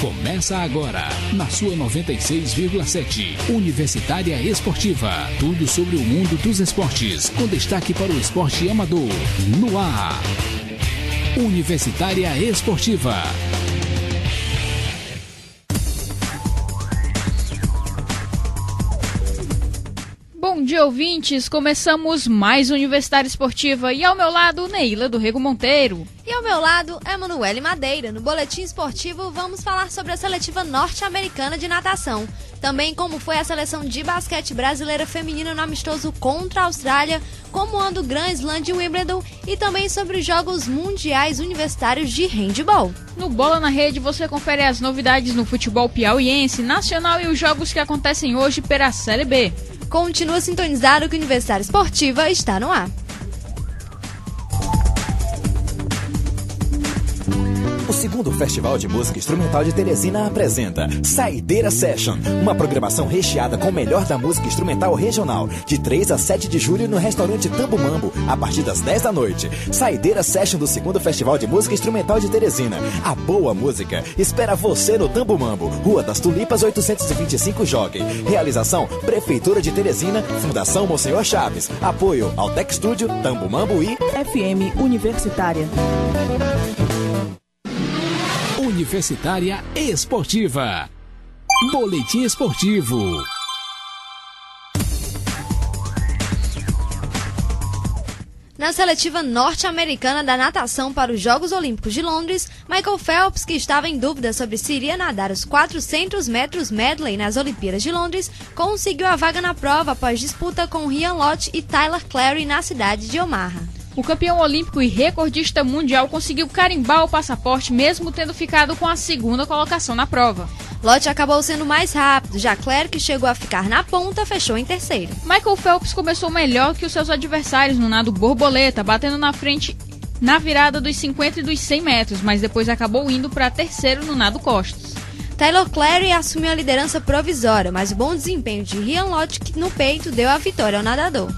Começa agora, na sua 96,7, Universitária Esportiva. Tudo sobre o mundo dos esportes, com destaque para o esporte amador. No ar, Universitária Esportiva. Bom dia, ouvintes. Começamos mais Universitária Esportiva e ao meu lado, Neila do Rego Monteiro. E ao meu lado, Emanuele Madeira. No Boletim Esportivo, vamos falar sobre a seletiva norte-americana de natação. Também como foi a seleção de basquete brasileira feminina no amistoso contra a Austrália, como anda o Grand Slam de Wimbledon e também sobre os Jogos Mundiais Universitários de Handebol. No Bola na Rede, você confere as novidades no futebol piauiense, nacional e os jogos que acontecem hoje pela Série B. Continua sintonizado que a Universitária Esportiva está no ar. O segundo Festival de Música Instrumental de Teresina apresenta Saideira Session, uma programação recheada com o melhor da música instrumental regional, de 3 a 7 de julho no restaurante Tambo Mambo, a partir das 10 da noite. Saideira Session do segundo Festival de Música Instrumental de Teresina. A boa música espera você no Tambo Mambo, Rua das Tulipas 825 Jockey. Realização Prefeitura de Teresina, Fundação Monsenhor Chaves. Apoio Altec Studio, Tambo Mambo e FM Universitária. Universitária Esportiva. Boletim Esportivo. Na seletiva norte-americana da natação para os Jogos Olímpicos de Londres, Michael Phelps, que estava em dúvida sobre se iria nadar os 400 metros medley nas Olimpíadas de Londres, conseguiu a vaga na prova após disputa com Ryan Lochte e Tyler Clary na cidade de Omaha. O campeão olímpico e recordista mundial conseguiu carimbar o passaporte mesmo tendo ficado com a segunda colocação na prova. Lochte acabou sendo mais rápido, já Clary, que chegou a ficar na ponta, fechou em terceiro. Michael Phelps começou melhor que os seus adversários no nado borboleta, batendo na frente na virada dos 50 e dos 100 metros, mas depois acabou indo para terceiro no nado costas. Tyler Clary assumiu a liderança provisória, mas o bom desempenho de Ryan Lochte no peito deu a vitória ao nadador.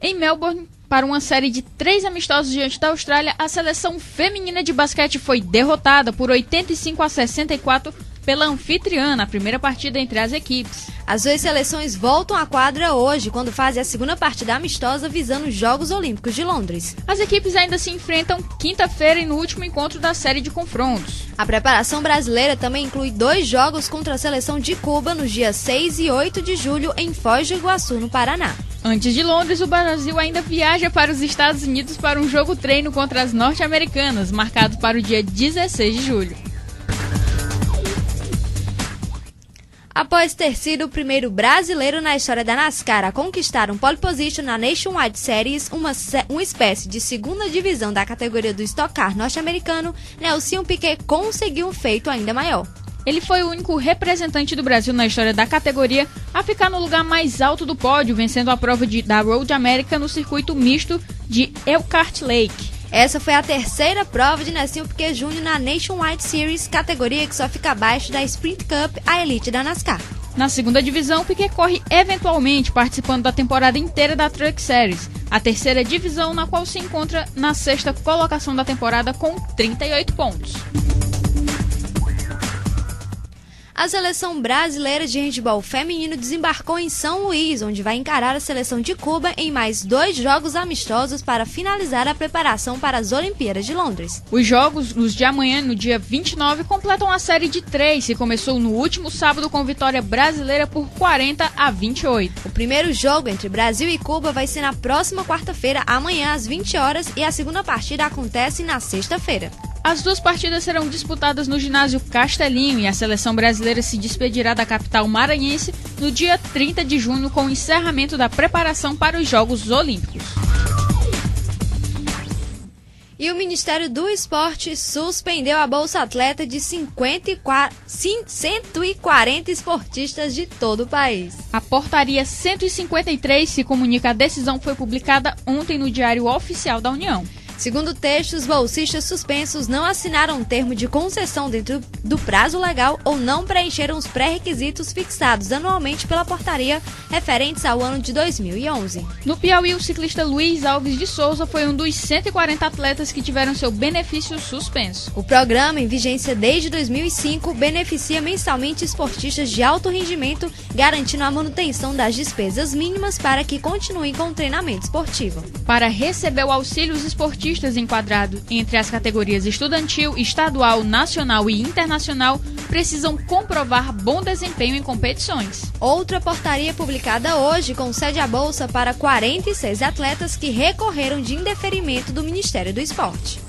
Em Melbourne, para uma série de 3 amistosos diante da Austrália, a seleção feminina de basquete foi derrotada por 85-64 pela anfitriã na primeira partida entre as equipes. As duas seleções voltam à quadra hoje, quando fazem a segunda partida amistosa visando os Jogos Olímpicos de Londres. As equipes ainda se enfrentam quinta-feira e no último encontro da série de confrontos. A preparação brasileira também inclui 2 jogos contra a seleção de Cuba nos dias 6 e 8 de julho em Foz do Iguaçu, no Paraná. Antes de Londres, o Brasil ainda viaja para os Estados Unidos para um jogo-treino contra as norte-americanas, marcado para o dia 16 de julho. Após ter sido o primeiro brasileiro na história da NASCAR a conquistar um pole position na Nationwide Series, uma espécie de segunda divisão da categoria do Stock Car norte-americano, Nelson Piquet conseguiu um feito ainda maior. Ele foi o único representante do Brasil na história da categoria a ficar no lugar mais alto do pódio, vencendo a prova da Road America no circuito misto de Elkhart Lake. Essa foi a terceira prova de Nelson Piquet Jr. na Nationwide Series, categoria que só fica abaixo da Sprint Cup, a elite da NASCAR. Na segunda divisão, Piquet corre eventualmente participando da temporada inteira da Truck Series, a terceira divisão na qual se encontra na 6ª colocação da temporada com 38 pontos. A seleção brasileira de handebol feminino desembarcou em São Luís, onde vai encarar a seleção de Cuba em mais 2 jogos amistosos para finalizar a preparação para as Olimpíadas de Londres. Os jogos, os de amanhã, no dia 29, completam a série de 3, que começou no último sábado com vitória brasileira por 40-28. O primeiro jogo entre Brasil e Cuba vai ser na próxima quarta-feira, amanhã às 20 horas, e a segunda partida acontece na sexta-feira. As 2 partidas serão disputadas no ginásio Castelinho e a seleção brasileira se despedirá da capital maranhense no dia 30 de junho com o encerramento da preparação para os Jogos Olímpicos. E o Ministério do Esporte suspendeu a Bolsa Atleta de 140 esportistas de todo o país. A portaria 153 se comunica a decisão foi publicada ontem no Diário Oficial da União. Segundo o texto, os bolsistas suspensos não assinaram um termo de concessão dentro do prazo legal ou não preencheram os pré-requisitos fixados anualmente pela portaria referentes ao ano de 2011. No Piauí, o ciclista Luiz Alves de Souza foi um dos 140 atletas que tiveram seu benefício suspenso. O programa, em vigência desde 2005, beneficia mensalmente esportistas de alto rendimento, garantindo a manutenção das despesas mínimas para que continuem com o treinamento esportivo. Para receber o auxílio, os esportistas enquadrados entre as categorias estudantil, estadual, nacional e internacional precisam comprovar bom desempenho em competições. Outra portaria publicada hoje concede a bolsa para 46 atletas que recorreram de indeferimento do Ministério do Esporte.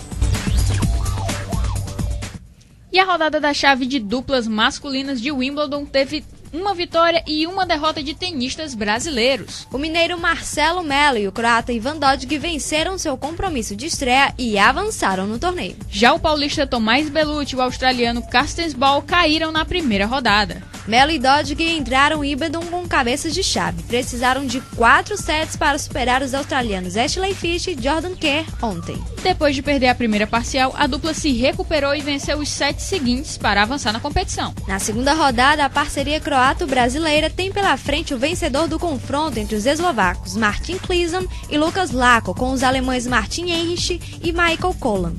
E a rodada da chave de duplas masculinas de Wimbledon teve uma vitória e uma derrota de tenistas brasileiros. O mineiro Marcelo Melo e o croata Ivan Dodig venceram seu compromisso de estreia e avançaram no torneio. Já o paulista Tomás Bellucci e o australiano Carstens Ball caíram na primeira rodada. Melo e Dodig entraram em Wimbledon com cabeças de chave. Precisaram de 4 sets para superar os australianos Ashley Fish e Jordan Kerr ontem. Depois de perder a primeira parcial, a dupla se recuperou e venceu os 7 seguintes para avançar na competição. Na segunda rodada, a parceria croato-brasileira tem pela frente o vencedor do confronto entre os eslovacos Martin Klisan e Lucas Lacko, com os alemães Martin Henrich e Michael Kolan.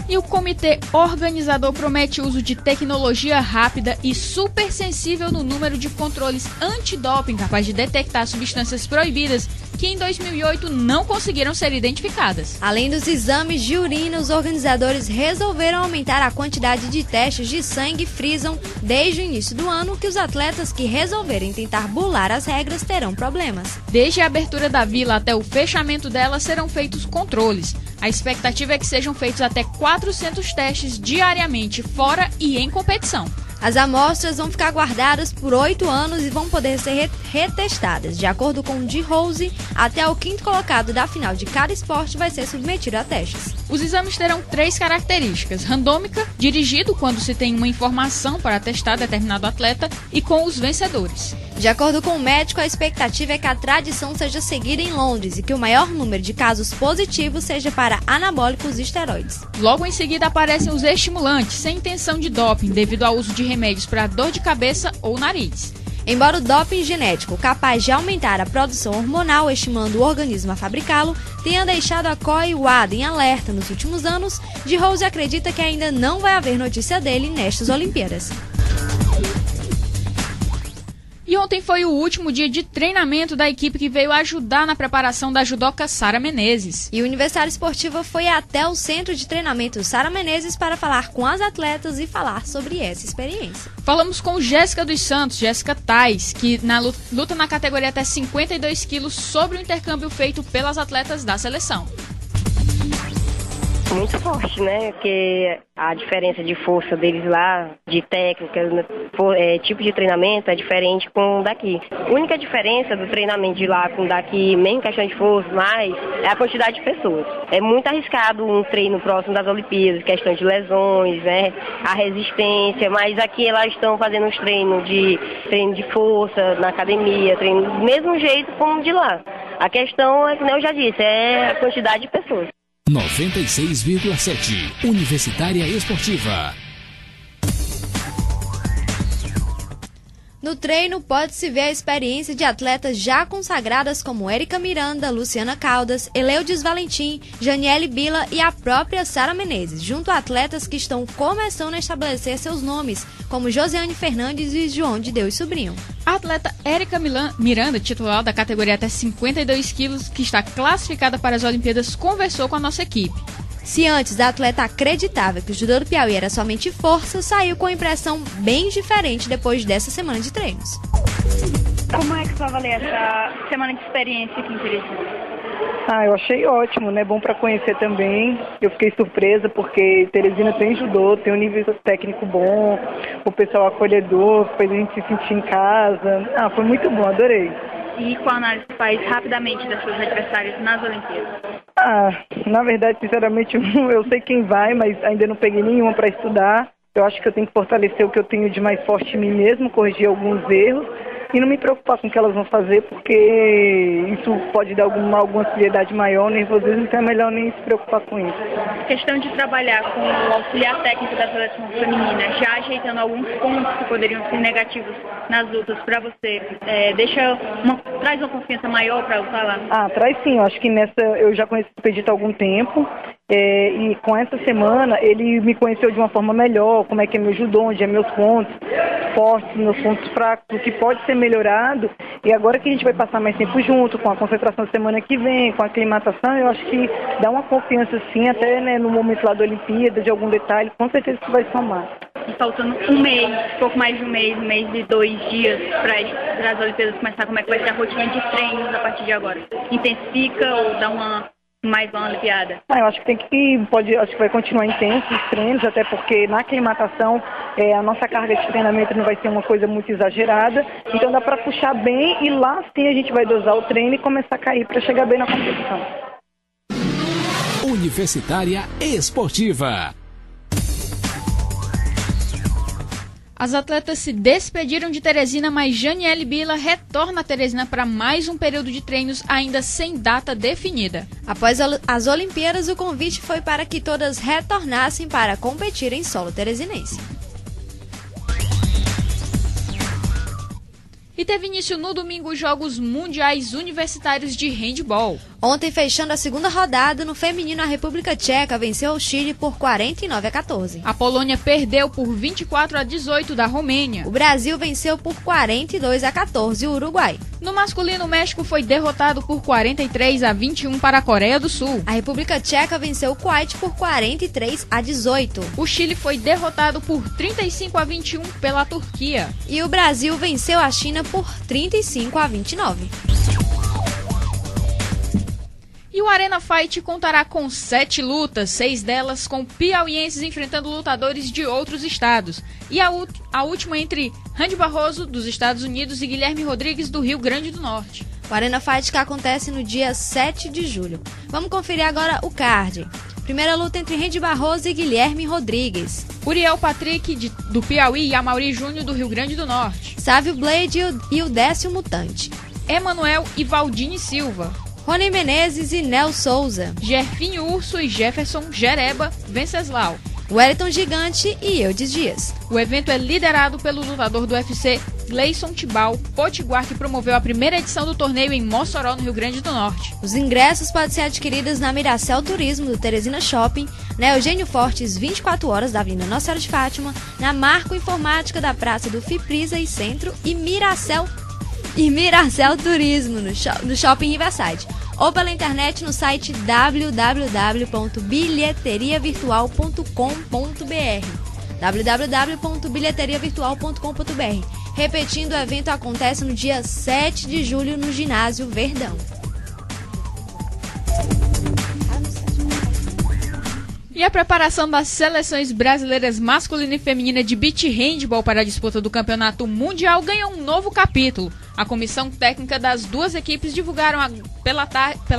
E o comitê organizador promete uso de tecnologia rápida e super sensível no número de controles antidoping capaz de detectar substâncias proibidas que em 2008 não conseguiram ser identificadas. Além dos exames de urina, os organizadores resolveram aumentar a quantidade de testes de sangue e frisam desde o início do ano que os atletas que resolverem tentar burlar as regras terão problemas. Desde a abertura da vila até o fechamento dela serão feitos controles. A expectativa é que sejam feitos até 400 testes diariamente, fora e em competição. As amostras vão ficar guardadas por 8 anos e vão poder ser retestadas. De acordo com o D-Rose, até o 5º colocado da final de cada esporte vai ser submetido a testes. Os exames terão 3 características: randômica, dirigido quando se tem uma informação para testar determinado atleta, e com os vencedores. De acordo com o médico, a expectativa é que a tradição seja seguida em Londres e que o maior número de casos positivos seja para anabólicos e esteroides. Logo em seguida aparecem os estimulantes, sem intenção de doping, devido ao uso de remédios para dor de cabeça ou nariz. Embora o doping genético, capaz de aumentar a produção hormonal, estimulando o organismo a fabricá-lo, tenha deixado a COI e o WADA em alerta nos últimos anos, D-Rose acredita que ainda não vai haver notícia dele nestas Olimpíadas. E ontem foi o último dia de treinamento da equipe que veio ajudar na preparação da judoca Sara Menezes. E o Universitário Esportiva foi até o centro de treinamento Sara Menezes para falar com as atletas e falar sobre essa experiência. Falamos com Jéssica dos Santos, Jéssica Tais, que luta na categoria até 52 quilos, sobre o intercâmbio feito pelas atletas da seleção. Muito forte, né? Porque a diferença de força deles lá, de técnica, tipo de treinamento é diferente com o daqui. A única diferença do treinamento de lá com o daqui, mesmo questão de força, mas é a quantidade de pessoas. É muito arriscado um treino próximo das Olimpíadas, questão de lesões, né? A resistência, mas aqui elas estão fazendo uns treino de força na academia, treino do mesmo jeito como de lá. A questão é, como eu já disse, é a quantidade de pessoas. 96,7 Universitária Esportiva. No treino, pode-se ver a experiência de atletas já consagradas como Érica Miranda, Luciana Caldas, Eleudes Valentim, Janiele Bila e a própria Sara Menezes, junto a atletas que estão começando a estabelecer seus nomes, como Josiane Fernandes e João de Deus Sobrinho. A atleta Érica Miranda, titular da categoria até 52 quilos, que está classificada para as Olimpíadas, conversou com a nossa equipe. Se antes a atleta acreditava que o judô do Piauí era somente força, saiu com a impressão bem diferente depois dessa semana de treinos. Como é que você avalia essa semana de experiência aqui em Teresina? Eu achei ótimo, né? Bom para conhecer também. Eu fiquei surpresa porque Teresina tem judô, tem um nível técnico bom, o pessoal acolhedor, fez a gente se sentir em casa. Foi muito bom, adorei. E qual a análise que faz rapidamente das suas adversárias nas Olimpíadas? Na verdade, sinceramente, eu sei quem vai, mas ainda não peguei nenhuma para estudar. Eu acho que eu tenho que fortalecer o que eu tenho de mais forte em mim mesmo, corrigir alguns erros e não me preocupar com o que elas vão fazer, porque isso pode dar alguma ansiedade maior, nervosismo, então é melhor nem se preocupar com isso. Questão de trabalhar com o auxiliar técnico da seleção feminina, já ajeitando alguns pontos que poderiam ser negativos nas lutas para você, traz uma confiança maior para lutar lá? Traz sim, eu acho que eu já conheço o Expedito há algum tempo, e com essa semana ele me conheceu de uma forma melhor, como é que é meu judô, onde é meus pontos fortes, meus pontos fracos, o que pode ser melhorado, e agora que a gente vai passar mais tempo junto, com a concentração da semana que vem, com a aclimatação, eu acho que dá uma confiança sim, até no momento lá da Olimpíada, de algum detalhe, com certeza isso vai somar. E faltando um mês, pouco mais de um mês e 2 dias para as Olimpíadas começar, como é que vai ser a rotina de treinos a partir de agora? Intensifica ou dá mais uma aliviada? Eu acho que acho que vai continuar intenso os treinos, até porque na aclimatação a nossa carga de treinamento não vai ser uma coisa muito exagerada, então dá para puxar bem e lá sim a gente vai dosar o treino e começar a cair para chegar bem na competição. Universitária Esportiva. As atletas se despediram de Teresina, mas Janiele Bila retorna a Teresina para mais um período de treinos ainda sem data definida. Após as Olimpíadas, o convite foi para que todas retornassem para competir em solo teresinense. E teve início no domingo os Jogos Mundiais Universitários de Handball. Ontem, fechando a segunda rodada, no feminino, a República Tcheca venceu o Chile por 49-14. A Polônia perdeu por 24-18 da Romênia. O Brasil venceu por 42-14 o Uruguai. No masculino, o México foi derrotado por 43-21 para a Coreia do Sul. A República Tcheca venceu o Kuwait por 43-18. O Chile foi derrotado por 35-21 pela Turquia. E o Brasil venceu a China por 35-29. E o Arena Fight contará com 7 lutas, 6 delas com piauienses enfrentando lutadores de outros estados. E a última entre Randy Barroso, dos Estados Unidos, e Guilherme Rodrigues, do Rio Grande do Norte. O Arena Fight que acontece no dia 7 de julho. Vamos conferir agora o card. Primeira luta entre Randy Barroso e Guilherme Rodrigues. Uriel Patrick, do Piauí, e Amaury Júnior, do Rio Grande do Norte. Sávio Blade e o Décio Mutante. Emanuel e Valdine Silva. Rony Menezes e Nel Souza. Jerfinho Urso e Jefferson Jereba Venceslau. Wellington Gigante e Eudes Dias. O evento é liderado pelo lutador do UFC, Gleison Tibau Potiguar, que promoveu a primeira edição do torneio em Mossoró, no Rio Grande do Norte. Os ingressos podem ser adquiridos na Miracel Turismo, do Teresina Shopping, na Eugênio Fortes, 24 horas, da Avenida Nossa Senhora de Fátima, na Marco Informática da Praça do Fiprisa e Centro e Miracel Turismo, no Shopping Riverside, ou pela internet no site www.bilheteriavirtual.com.br www.bilheteriavirtual.com.br. Repetindo, o evento acontece no dia 7 de julho no Ginásio Verdão. E a preparação das seleções brasileiras masculina e feminina de beach handball para a disputa do Campeonato Mundial ganhou um novo capítulo. A comissão técnica das duas equipes divulgaram pela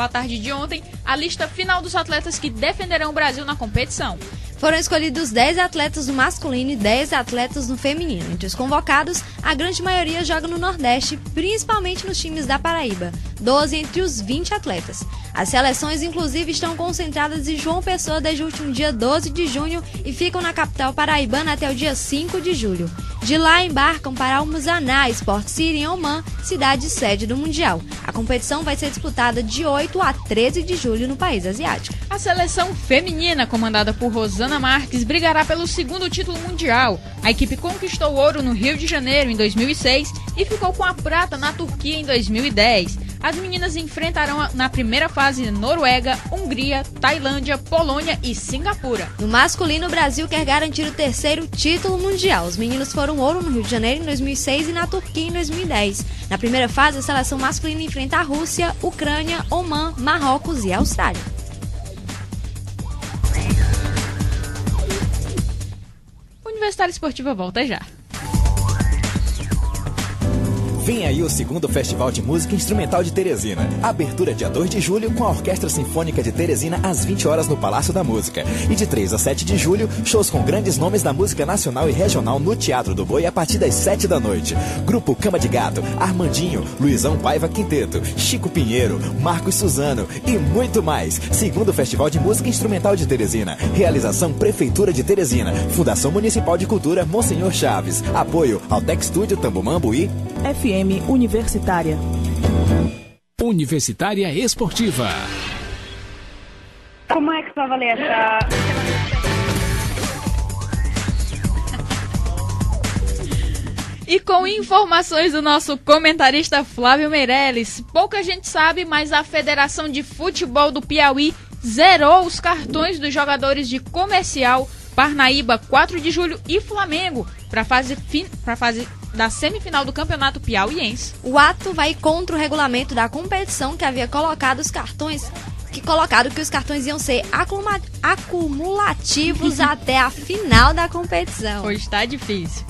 tarde de ontem a lista final dos atletas que defenderão o Brasil na competição. Foram escolhidos 10 atletas no masculino e 10 atletas no feminino. Entre os convocados, a grande maioria joga no Nordeste, principalmente nos times da Paraíba. 12 entre os 20 atletas. As seleções, inclusive, estão concentradas em João Pessoa desde o último dia 12 de junho e ficam na capital paraibana até o dia 5 de julho. De lá, embarcam para Almuzaná, Sport City, em Oman, cidade sede do Mundial. A competição vai ser disputada de 8 a 13 de julho no país asiático. A seleção feminina, comandada por Rosana Marques, brigará pelo segundo título mundial. A equipe conquistou ouro no Rio de Janeiro em 2006 e ficou com a prata na Turquia em 2010. As meninas enfrentarão na primeira fase Noruega, Hungria, Tailândia, Polônia e Singapura. No masculino, o Brasil quer garantir o terceiro título mundial. Os meninos foram ouro no Rio de Janeiro em 2006 e na Turquia em 2010. Na primeira fase, a seleção masculina enfrenta a Rússia, Ucrânia, Omã, Marrocos e Austrália. Universitária Esportiva volta já. Vem aí o segundo Festival de Música Instrumental de Teresina. Abertura dia 2 de julho com a Orquestra Sinfônica de Teresina às 20 horas no Palácio da Música. E de 3 a 7 de julho, shows com grandes nomes da música nacional e regional no Teatro do Boi a partir das 7 da noite. Grupo Cama de Gato, Armandinho, Luizão Paiva Quinteto, Chico Pinheiro, Marcos Suzano e muito mais. Segundo Festival de Música Instrumental de Teresina. Realização Prefeitura de Teresina. Fundação Municipal de Cultura Monsenhor Chaves. Apoio Altec Studio Tambumambo e FM Universitária. Universitária Esportiva. Como é que você vai valer essa... E com informações do nosso comentarista Flávio Meirelles, pouca gente sabe, mas a Federação de Futebol do Piauí zerou os cartões dos jogadores de Comercial, Parnaíba, 4 de julho e Flamengo para a fase da semifinal do Campeonato Piauiense. O ato vai contra o regulamento da competição que havia colocado os cartões que os cartões iam ser acumulativos até a final da competição. Hoje está difícil.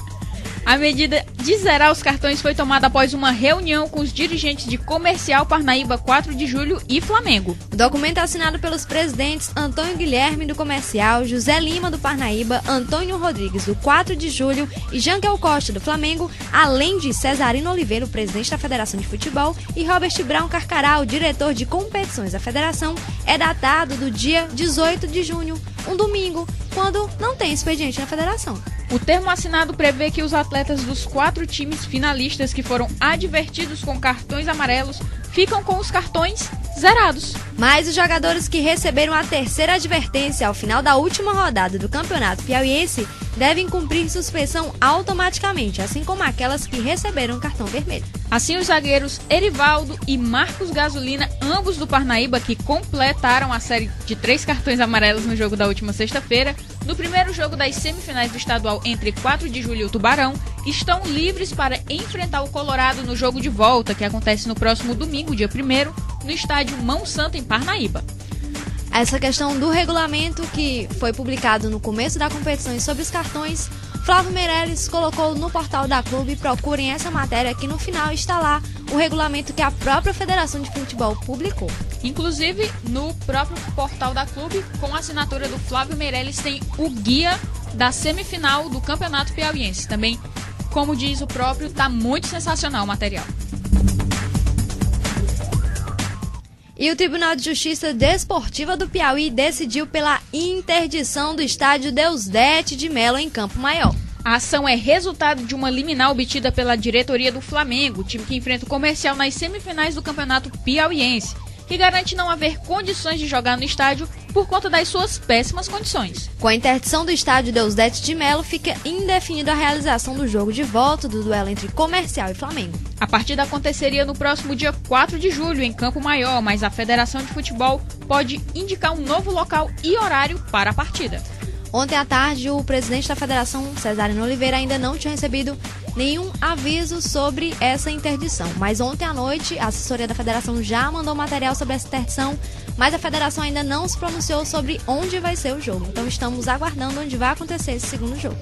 A medida de zerar os cartões foi tomada após uma reunião com os dirigentes de Comercial, Parnaíba, 4 de julho e Flamengo. O documento é assinado pelos presidentes Antônio Guilherme, do Comercial, José Lima, do Parnaíba, Antônio Rodrigues, do 4 de julho e Jankel Costa, do Flamengo, além de Cesarino Oliveira, o presidente da Federação de Futebol, e Robert Brown Carcará, o diretor de competições da Federação. É datado do dia 18 de junho, um domingo, quando não tem expediente na Federação. O termo assinado prevê que os atletas dos 4 times finalistas que foram advertidos com cartões amarelos ficam com os cartões zerados. Mas os jogadores que receberam a terceira advertência ao final da última rodada do Campeonato Piauiense devem cumprir suspensão automaticamente, assim como aquelas que receberam cartão vermelho. Assim, os zagueiros Erivaldo e Marcos Gasolina, ambos do Parnaíba, que completaram a série de 3 cartões amarelos no jogo da última sexta-feira, no primeiro jogo das semifinais do estadual entre 4 de julho e o Tubarão, estão livres para enfrentar o Colorado no jogo de volta, que acontece no próximo domingo, dia 1º, no estádio Mão Santa, em Parnaíba. Essa questão do regulamento que foi publicado no começo da competição sobre os cartões, Flávio Meirelles colocou no portal da clube. Procurem essa matéria que no final está lá o regulamento que a própria Federação de Futebol publicou. Inclusive, no próprio portal da clube, com a assinatura do Flávio Meirelles, tem o guia da semifinal do Campeonato Piauiense. Também, como diz o próprio, tá muito sensacional o material. E o Tribunal de Justiça Desportiva do Piauí decidiu pela interdição do estádio Deusdete de Melo em Campo Maior. A ação é resultado de uma liminar obtida pela diretoria do Flamengo, time que enfrenta o Comercial nas semifinais do Campeonato Piauiense, que garante não haver condições de jogar no estádio por conta das suas péssimas condições. Com a interdição do estádio Deusdete de Melo, fica indefinida a realização do jogo de volta do duelo entre Comercial e Flamengo. A partida aconteceria no próximo dia 4 de julho, em Campo Maior, mas a Federação de Futebol pode indicar um novo local e horário para a partida. Ontem à tarde, o presidente da Federação, Cesarino Oliveira, ainda não tinha recebido nenhum aviso sobre essa interdição. Mas ontem à noite, a assessoria da Federação já mandou material sobre essa interdição, mas a Federação ainda não se pronunciou sobre onde vai ser o jogo. Então estamos aguardando onde vai acontecer esse segundo jogo.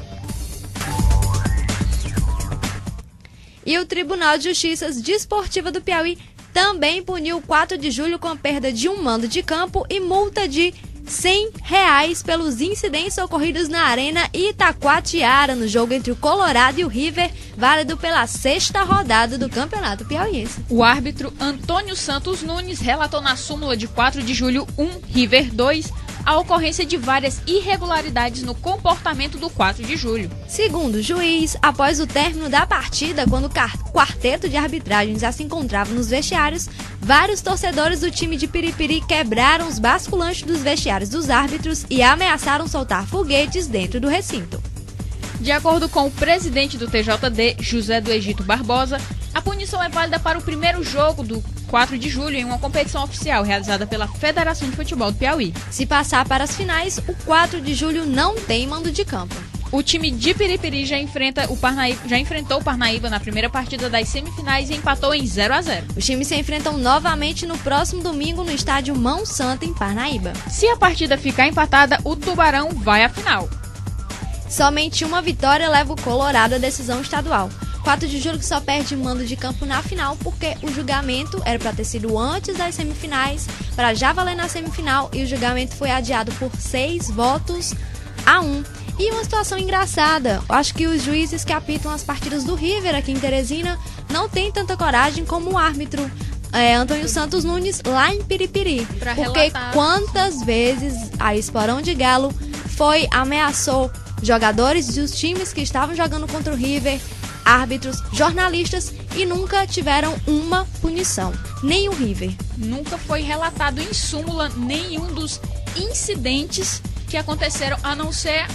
E o Tribunal de Justiça Desportiva do Piauí também puniu o 4 de julho com a perda de um mando de campo e multa de R$100 pelos incidentes ocorridos na Arena Itacoatiara, no jogo entre o Colorado e o River, válido pela 6ª rodada do Campeonato Piauiense. O árbitro Antônio Santos Nunes relatou na súmula de 4 de julho 1, River 2, a ocorrência de várias irregularidades no comportamento do 4 de julho. Segundo o juiz, após o término da partida, quando o quarteto de arbitragem já se encontrava nos vestiários, vários torcedores do time de Piripiri quebraram os basculantes dos vestiários dos árbitros e ameaçaram soltar foguetes dentro do recinto. De acordo com o presidente do TJD, José do Egito Barbosa, a punição é válida para o primeiro jogo do 4 de julho em uma competição oficial realizada pela Federação de Futebol do Piauí. Se passar para as finais, o 4 de julho não tem mando de campo. O time de Piripiri já enfrentou o Parnaíba na primeira partida das semifinais e empatou em 0-0. Os times se enfrentam novamente no próximo domingo no estádio Mão Santa, em Parnaíba. Se a partida ficar empatada, o Tubarão vai à final. Somente uma vitória leva o Colorado à decisão estadual. 4 de julho que só perde mando de campo na final porque o julgamento era para ter sido antes das semifinais, para já valer na semifinal, e o julgamento foi adiado por 6-1. E uma situação engraçada, eu acho que os juízes que apitam as partidas do River aqui em Teresina não têm tanta coragem como o árbitro Antônio Santos Nunes lá em Piripiri. Porque quantas vezes a Esporão de Galo ameaçou jogadores dos times que estavam jogando contra o River, árbitros, jornalistas, e nunca tiveram uma punição. Nem o River. Nunca foi relatado em súmula nenhum dos incidentes que aconteceram, a não ser,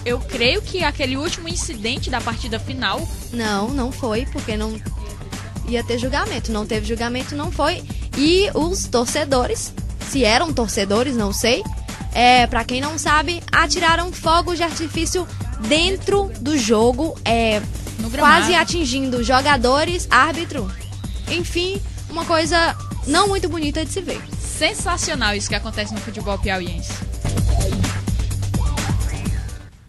eu creio que aquele último incidente da partida final. Não foi, porque não ia ter julgamento. Não teve julgamento, não foi. E os torcedores, se eram torcedores, não sei, pra quem não sabe, atiraram fogos de artifício dentro do jogo, quase atingindo jogadores, árbitro. Enfim, uma coisa não muito bonita de se ver. Sensacional isso que acontece no futebol piauiense.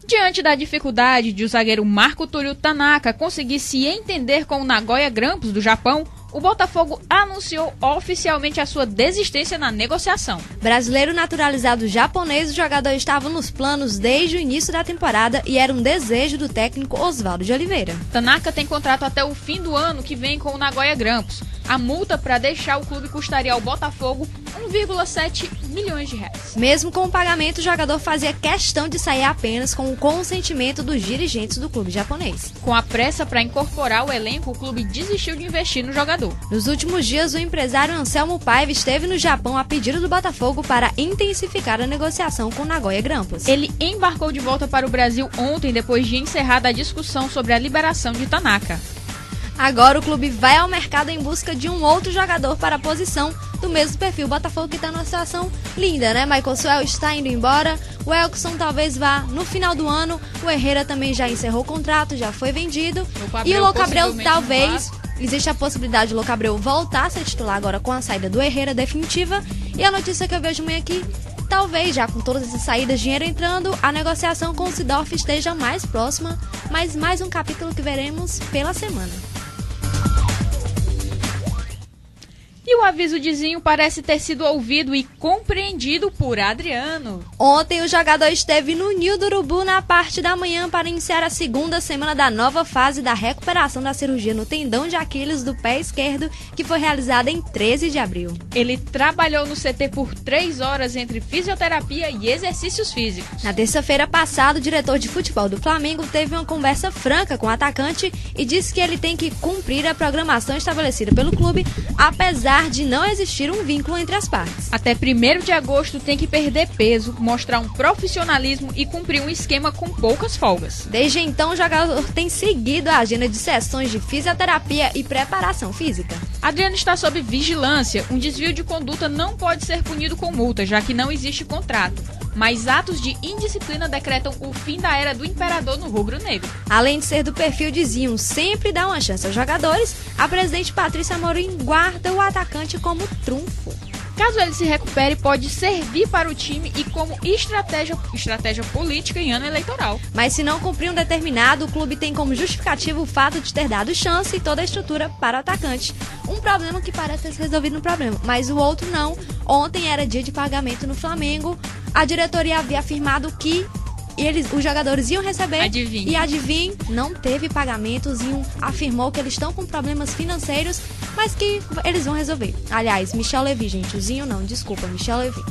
Diante da dificuldade de o zagueiro Marco Túlio Tanaka conseguir se entender com o Nagoya Grampus do Japão, o Botafogo anunciou oficialmente a sua desistência na negociação. Brasileiro naturalizado japonês, o jogador estava nos planos desde o início da temporada e era um desejo do técnico Oswaldo de Oliveira. Tanaka tem contrato até o fim do ano que vem com o Nagoya Grampus. A multa para deixar o clube custaria ao Botafogo 1,7 milhões de reais. Mesmo com o pagamento, o jogador fazia questão de sair apenas com o consentimento dos dirigentes do clube japonês. Com a pressa para incorporar o elenco, o clube desistiu de investir no jogador. Nos últimos dias, o empresário Anselmo Paiva esteve no Japão a pedido do Botafogo para intensificar a negociação com o Nagoya Grampus. Ele embarcou de volta para o Brasil ontem, depois de encerrada a discussão sobre a liberação de Tanaka. Agora o clube vai ao mercado em busca de um outro jogador para a posição do mesmo perfil. O Botafogo que está numa situação linda, né? Michael Suel está indo embora, o Elkson talvez vá no final do ano, o Herrera também já encerrou o contrato, já foi vendido. E o Locabreu talvez, existe a possibilidade de o Locabreu voltar a ser titular agora com a saída do Herrera definitiva. E a notícia que eu vejo amanhã aqui, talvez já com todas essas saídas, dinheiro entrando, a negociação com o Sidorf esteja mais próxima, mas mais um capítulo que veremos pela semana. E o aviso de Zinho parece ter sido ouvido e compreendido por Adriano. Ontem o jogador esteve no Ninho do Urubu na parte da manhã para iniciar a segunda semana da nova fase da recuperação da cirurgia no tendão de Aquiles do pé esquerdo, que foi realizada em 13 de abril. Ele trabalhou no CT por 3 horas entre fisioterapia e exercícios físicos. Na terça-feira passada, o diretor de futebol do Flamengo teve uma conversa franca com o atacante e disse que ele tem que cumprir a programação estabelecida pelo clube, apesar de não existir um vínculo entre as partes. Até 1º de agosto tem que perder peso, mostrar um profissionalismo e cumprir um esquema com poucas folgas. Desde então, o jogador tem seguido a agenda de sessões de fisioterapia e preparação física. Adriano está sob vigilância. Um desvio de conduta não pode ser punido com multa, já que não existe contrato. Mas atos de indisciplina decretam o fim da era do imperador no rubro-negro. Além de ser do perfil de Zinho sempre dá uma chance aos jogadores, a presidente Patrícia Amorim guarda o atacante como trunfo. Caso ele se recupere, pode servir para o time e como estratégia política em ano eleitoral. Mas se não cumprir um determinado, o clube tem como justificativo o fato de ter dado chance e toda a estrutura para o atacante. Um problema que parece ter se resolvido no problema, mas o outro não. Ontem era dia de pagamento no Flamengo. A diretoria havia afirmado que os jogadores iam receber. Adivinhe. E adivinhe, não teve pagamento. Zinho afirmou que eles estão com problemas financeiros, mas que eles vão resolver. Aliás, Michel Levy, gente. O Zinho não, desculpa, Michel Levy.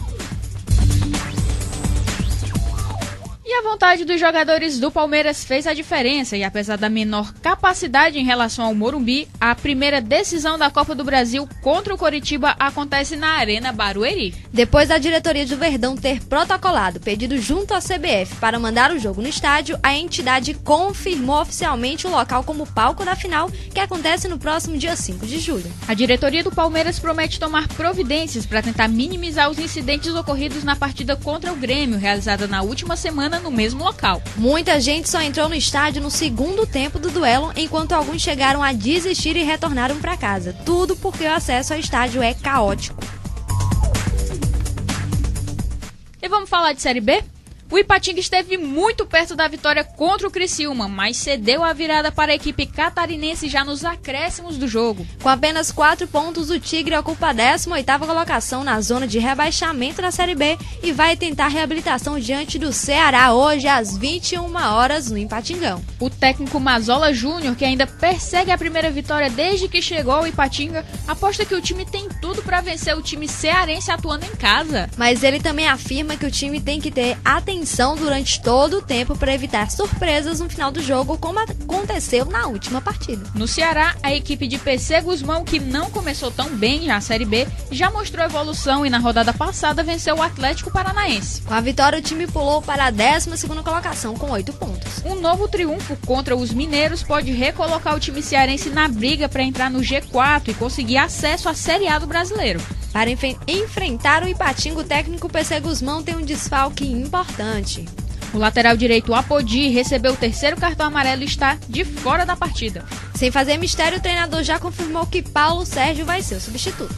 E a vontade dos jogadores do Palmeiras fez a diferença e apesar da menor capacidade em relação ao Morumbi, a primeira decisão da Copa do Brasil contra o Coritiba acontece na Arena Barueri. Depois da diretoria do Verdão ter protocolado pedido junto à CBF para mandar o jogo no estádio, a entidade confirmou oficialmente o local como palco da final, que acontece no próximo dia 5 de julho. A diretoria do Palmeiras promete tomar providências para tentar minimizar os incidentes ocorridos na partida contra o Grêmio, realizada na última semana no mesmo local. Muita gente só entrou no estádio no segundo tempo do duelo, enquanto alguns chegaram a desistir e retornaram para casa. Tudo porque o acesso ao estádio é caótico. E vamos falar de Série B? O Ipatinga esteve muito perto da vitória contra o Criciúma, mas cedeu a virada para a equipe catarinense já nos acréscimos do jogo. Com apenas 4 pontos, o Tigre ocupa a 18ª colocação na zona de rebaixamento na Série B e vai tentar reabilitação diante do Ceará hoje às 21 horas no Ipatingão. O técnico Mazola Júnior, que ainda persegue a primeira vitória desde que chegou ao Ipatinga, aposta que o time tem tudo para vencer o time cearense atuando em casa. Mas ele também afirma que o time tem que ter atenção durante todo o tempo para evitar surpresas no final do jogo, como aconteceu na última partida. No Ceará, a equipe de PC Guzmão, que não começou tão bem na Série B, já mostrou evolução e na rodada passada venceu o Atlético Paranaense. Com a vitória, o time pulou para a 12ª colocação com 8 pontos. Um novo triunfo contra os mineiros pode recolocar o time cearense na briga para entrar no G4 e conseguir acesso à Série A do Brasileiro. Para enfrentar o Ipatinga, o técnico PC Guzmão tem um desfalque importante. O lateral direito Apodi recebeu o 3º cartão amarelo e está de fora da partida. Sem fazer mistério, o treinador já confirmou que Paulo Sérgio vai ser o substituto.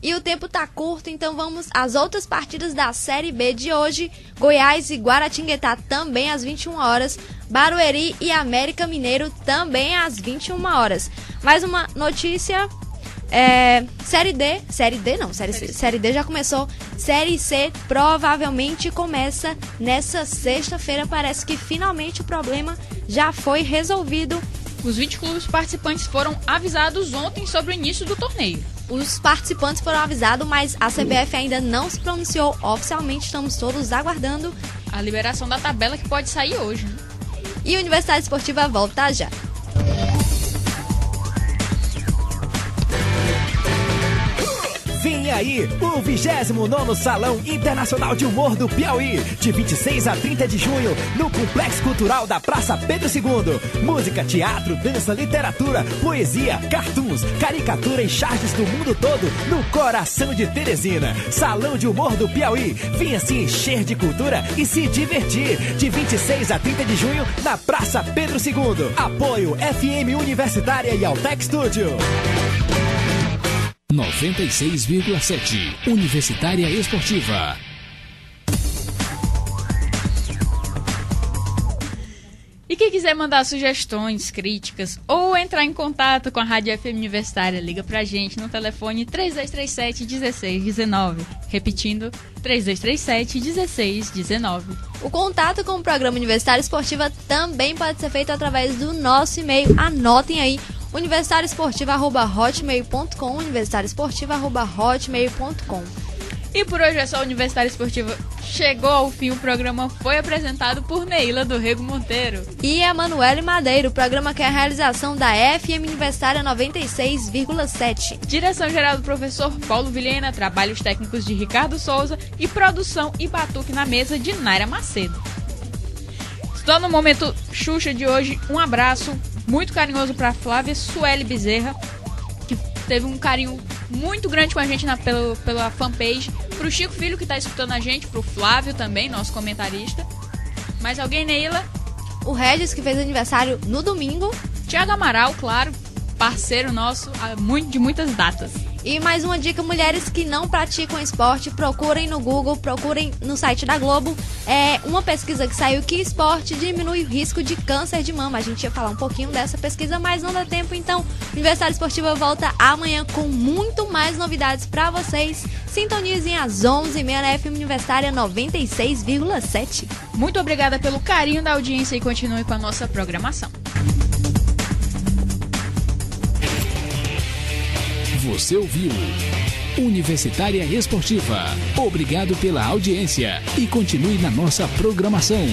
E o tempo tá curto, então vamos às outras partidas da Série B de hoje. Goiás e Guaratinguetá também às 21 horas. Barueri e América Mineiro também às 21 horas. Mais uma notícia, Série D já começou. Série C provavelmente começa nessa sexta-feira. Parece que finalmente o problema já foi resolvido. Os 20 clubes participantes foram avisados ontem sobre o início do torneio. Os participantes foram avisados, mas a CBF ainda não se pronunciou oficialmente. Estamos todos aguardando a liberação da tabela, que pode sair hoje, né? E a Universidade Esportiva volta já. Vem aí o 29º Salão Internacional de Humor do Piauí, de 26 a 30 de junho, no Complexo Cultural da Praça Pedro II. Música, teatro, dança, literatura, poesia, cartoons, caricatura e charges do mundo todo, no coração de Teresina. Salão de Humor do Piauí. Venha se encher de cultura e se divertir. De 26 a 30 de junho, na Praça Pedro II. Apoio FM Universitária e Altec Studio. 96,7 Universitária Esportiva. E quem quiser mandar sugestões, críticas ou entrar em contato com a Rádio FM Universitária, liga pra gente no telefone 3237-1619. Repetindo, 3237-1619. O contato com o programa Universitária Esportiva também pode ser feito através do nosso e-mail. Anotem aí, universitarioesportiva@hotmail.com, universitarioesportiva@hotmail.com. E por hoje é só. Universitária Esportiva chegou ao fim. O programa foi apresentado por Neila do Rego Monteiro e Emanuele Madeira. O programa que é a realização da FM Universitária 96,7. Direção-geral do professor Paulo Vilhena, trabalhos técnicos de Ricardo Souza e produção e batuque na mesa de Naira Macedo. Estou no momento Xuxa de hoje. Um abraço muito carinhoso para Flávia Sueli Bezerra, que teve um carinho muito grande com a gente pela fanpage. Pro Chico Filho, que tá escutando a gente. Pro Flávio também, nosso comentarista. Mais alguém, Neila? O Regis, que fez aniversário no domingo. Tiago Amaral, claro, parceiro nosso de muitas datas. E mais uma dica: mulheres que não praticam esporte, procurem no Google, procurem no site da Globo. É uma pesquisa que saiu que esporte diminui o risco de câncer de mama. A gente ia falar um pouquinho dessa pesquisa, mas não dá tempo, então Universidade Esportiva volta amanhã com muito mais novidades para vocês. Sintonizem às 11h30 na FM Universitária 96,7. Muito obrigada pelo carinho da audiência e continue com a nossa programação. Você ouviu Universitária Esportiva. Obrigado pela audiência e continue na nossa programação.